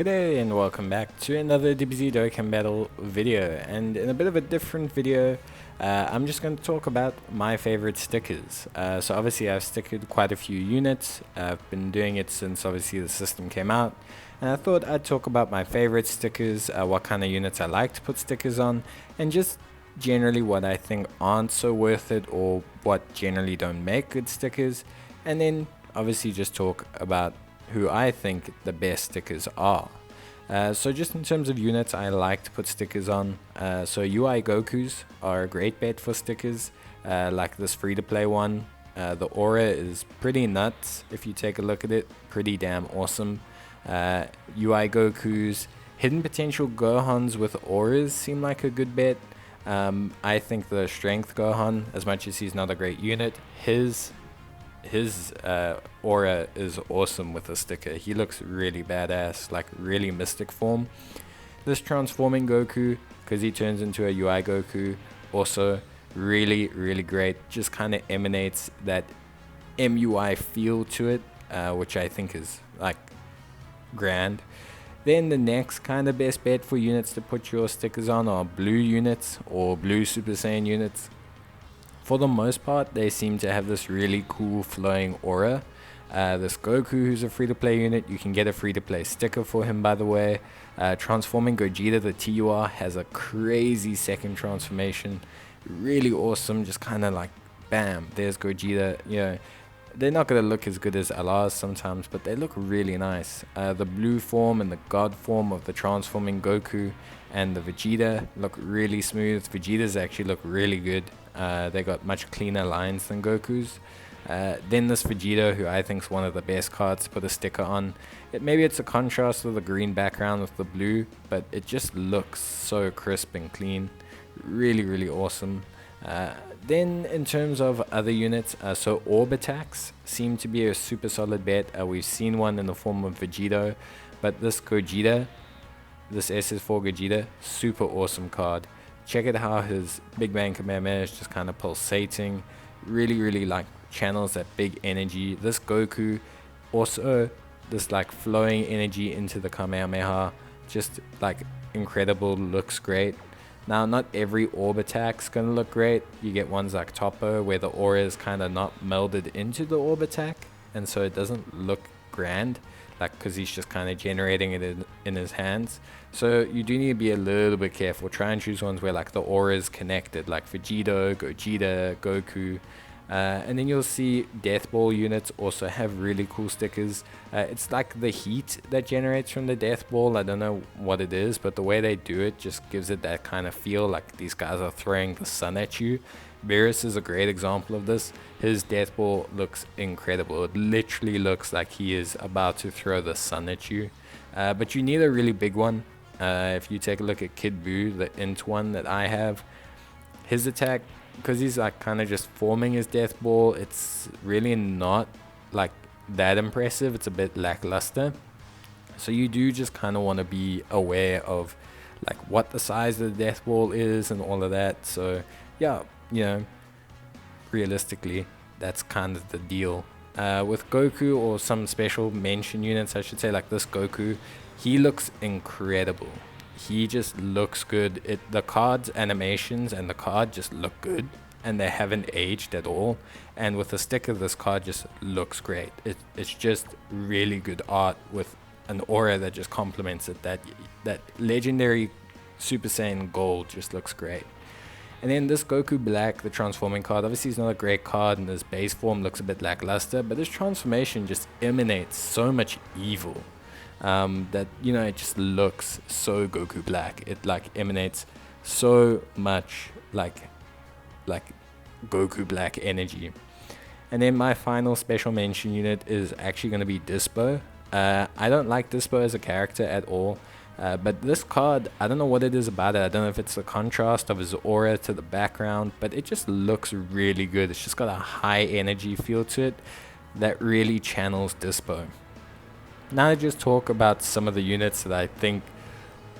Good day and welcome back to another DBZ Dokkan Battle video, and in a bit of a different video, I'm just going to talk about my favorite stickers. So obviously I've stickered quite a few units. I've been doing it since obviously the system came out, and I thought I'd talk about my favorite stickers, what kind of units I like to put stickers on, and just generally what I think aren't so worth it or what generally don't make good stickers, and then obviously just talk about who I think the best stickers are. So just in terms of units I like to put stickers on, so UI Gokus are a great bet for stickers, like this free to play one. The aura is pretty nuts if you take a look at it, pretty damn awesome. UI Gokus, hidden potential Gohans with auras seem like a good bet. I think the strength Gohan, as much as he's not a great unit, his aura is awesome with the sticker. He looks really badass, like really mystic form. This transforming Goku, because he turns into a UI Goku, also really great. Just kind of emanates that MUI feel to it, which I think is like grand. Then the next kind of best bet for units to put your stickers on are blue units or blue Super Saiyan units. For the most part, they seem to have this really cool flowing aura. This Goku, who's a free-to-play unit, you can get a free-to-play sticker for him, by the way. Transforming Gogeta, the TUR, has a crazy second transformation. Really awesome, just kind of like, bam, there's Gogeta. You know, they're not going to look as good as LRs sometimes, but they look really nice. The blue form and the God form of the transforming Goku and the Vegeta look really smooth. Vegetas actually look really good. They got much cleaner lines than Goku's. Then this Vegeta, who I think is one of the best cards to put a sticker on. Maybe it's a contrast with the green background with the blue, but it just looks so crisp and clean. Really awesome. Then in terms of other units, so Orb attacks seem to be a super solid bet. We've seen one in the form of Vegito, but this Gogeta, this SS4 Gogeta, super awesome card. Check it how his Big Bang Kamehameha is just kind of pulsating. Really like channels that big energy. This Goku also, this like flowing energy into the Kamehameha, just like incredible, looks great. Now not every orb attack's gonna look great. You get ones like Toppo where the aura is kind of not melded into the orb attack, and so it doesn't look grand, like because he's just kind of generating it in his hands. So you do need to be a little bit careful. Try and choose ones where like the aura is connected, like Vegito, Gogeta, Goku. And then you'll see Death Ball units also have really cool stickers. It's like the heat that generates from the Death Ball. I don't know what it is, but the way they do it just gives it that kind of feel like these guys are throwing the sun at you. Varus is a great example of this. His Death Ball looks incredible. It literally looks like he is about to throw the sun at you. But you need a really big one. If you take a look at Kid Buu, the int one that I have, his attack, because he's like kind of just forming his Death Ball, it's really not like that impressive. It's a bit lackluster. So you do just kind of want to be aware of like what the size of the Death Ball is and all of that. So yeah, you know, realistically, that's kind of the deal. With Goku, or some special mention units, I should say, like this Goku, he looks incredible. He just looks good. The card's animations and the card just look good, and they haven't aged at all. And with the sticker, this card just looks great. It's just really good art with an aura that just complements it. That legendary Super Saiyan Gold just looks great. And then this Goku Black, the transforming card, obviously he's not a great card, and his base form looks a bit lackluster, but his transformation just emanates so much evil. That, you know, it just looks so Goku Black. It like emanates so much like Goku Black energy. And then my final special mention unit is actually going to be Dispo. I don't like Dispo as a character at all, but this card, I don't know what it is about it. I don't know if it's the contrast of his aura to the background, but it just looks really good. It's just got a high energy feel to it that really channels Dispo. Now to just talk about some of the units that I think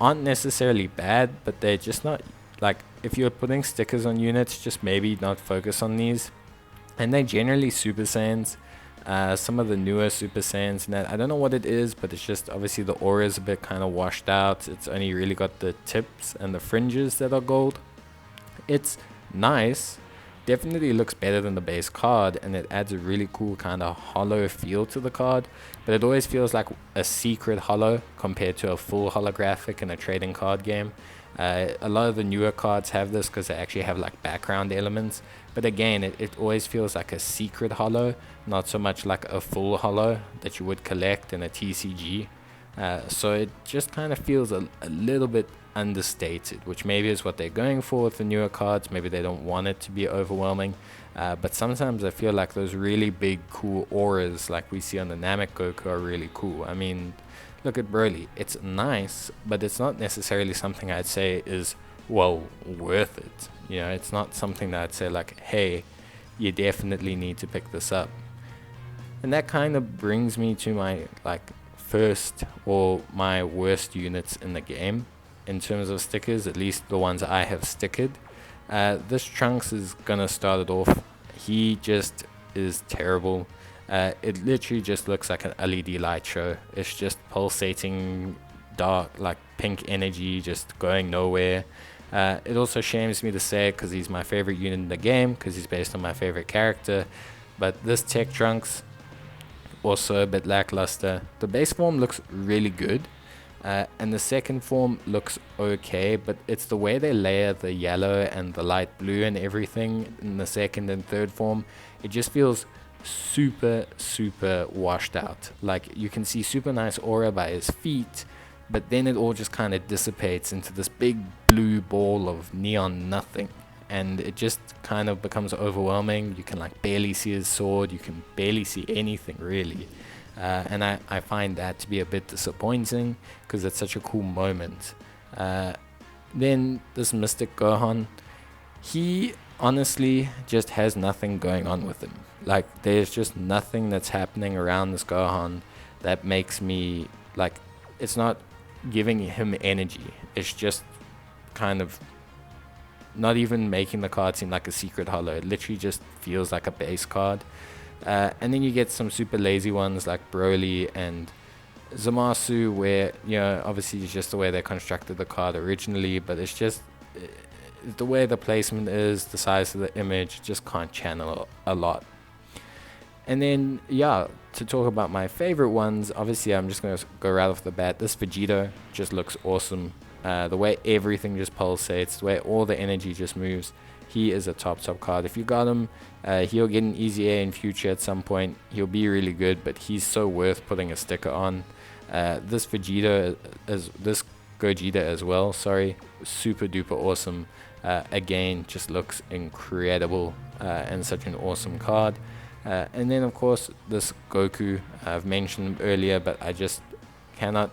aren't necessarily bad, but they're just not, like, if you're putting stickers on units, just maybe not focus on these. And they're generally Super Saiyans. Some of the newer Super Saiyans and that, I don't know what it is, but it's just obviously the aura is a bit kind of washed out. It's only really got the tips and the fringes that are gold. It's nice, definitely looks better than the base card, and it adds a really cool kind of hollow feel to the card, but it always feels like a secret hollow compared to a full holographic in a trading card game. A lot of the newer cards have this because they actually have like background elements, but again, it always feels like a secret hollow, not so much like a full hollow that you would collect in a TCG. So it just kind of feels a little bit understated, which maybe is what they're going for with the newer cards. Maybe they don't want it to be overwhelming, but sometimes I feel like those really big cool auras like we see on the Namek Goku are really cool. I mean, look at Broly, it's nice, but it's not necessarily something I'd say is, well, worth it. You know, it's not something that I'd say like, hey, you definitely need to pick this up. And that kind of brings me to my like first or my worst units in the game in terms of stickers, at least the ones I have stickered. This Trunks is gonna start it off. He just is terrible. It literally just looks like an LED light show. It's just pulsating dark, like pink energy, just going nowhere. It also shames me to say it because he's my favorite unit in the game, because he's based on my favorite character. But this Tech Trunks, also a bit lackluster. The base form looks really good, and the second form looks okay, but it's the way they layer the yellow and the light blue and everything in the second and third form. It just feels super washed out. Like you can see super nice aura by his feet, but then it all just kind of dissipates into this big blue ball of neon nothing, and it just kind of becomes overwhelming. You can like barely see his sword, you can barely see anything really, and I find that to be a bit disappointing because it's such a cool moment. Then this Mystic Gohan, he honestly just has nothing going on with him. Like there's just nothing that's happening around this Gohan that makes me like, it's not giving him energy. It's just kind of not even making the card seem like a secret hollow. It literally just feels like a base card. And then you get some super lazy ones like Broly and Zamasu, where, you know, obviously it's just the way they constructed the card originally, but it's just the way the placement is, the size of the image, just can't channel a lot. And then, yeah, to talk about my favorite ones, obviously I'm just going to go right off the bat. This Vegito just looks awesome. The way everything just pulsates, the way all the energy just moves. He is a top card. If you got him, he'll get an easy A in future at some point. He'll be really good, but he's so worth putting a sticker on. This Vegeta, this Gogeta as well, sorry, super duper awesome. Again, just looks incredible and such an awesome card. And then of course this Goku, I've mentioned earlier, but I just cannot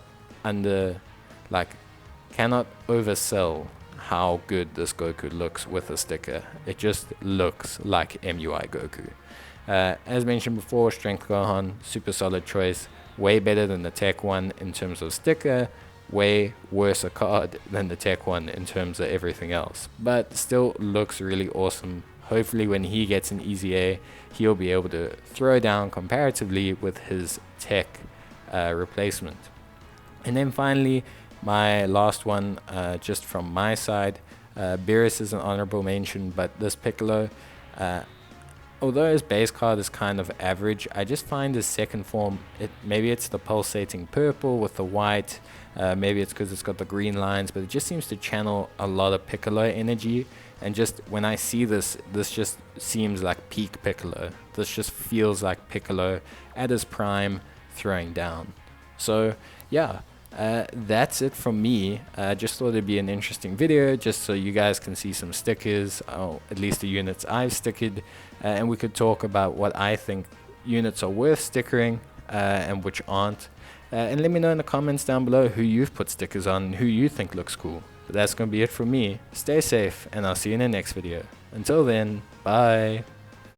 oversell how good this Goku looks with a sticker. It just looks like MUI Goku. As mentioned before, Strength Gohan, super solid choice, way better than the Tech one in terms of sticker, way worse a card than the Tech one in terms of everything else, but still looks really awesome. Hopefully when he gets an easy A, he'll be able to throw down comparatively with his Tech replacement. And then finally, my last one, just from my side, Beerus is an honorable mention, but this Piccolo, although his base card is kind of average, I just find his second form, maybe it's the pulsating purple with the white, maybe it's because it's got the green lines, but it just seems to channel a lot of Piccolo energy. And just when I see this just seems like peak Piccolo. This just feels like Piccolo at his prime throwing down. So yeah, that's it from me. Just thought it'd be an interesting video just so you guys can see some stickers, at least the units I've stickered, and we could talk about what I think units are worth stickering and which aren't. And let me know in the comments down below who you've put stickers on and who you think looks cool. But that's going to be it from me. Stay safe, and I'll see you in the next video. Until then, bye.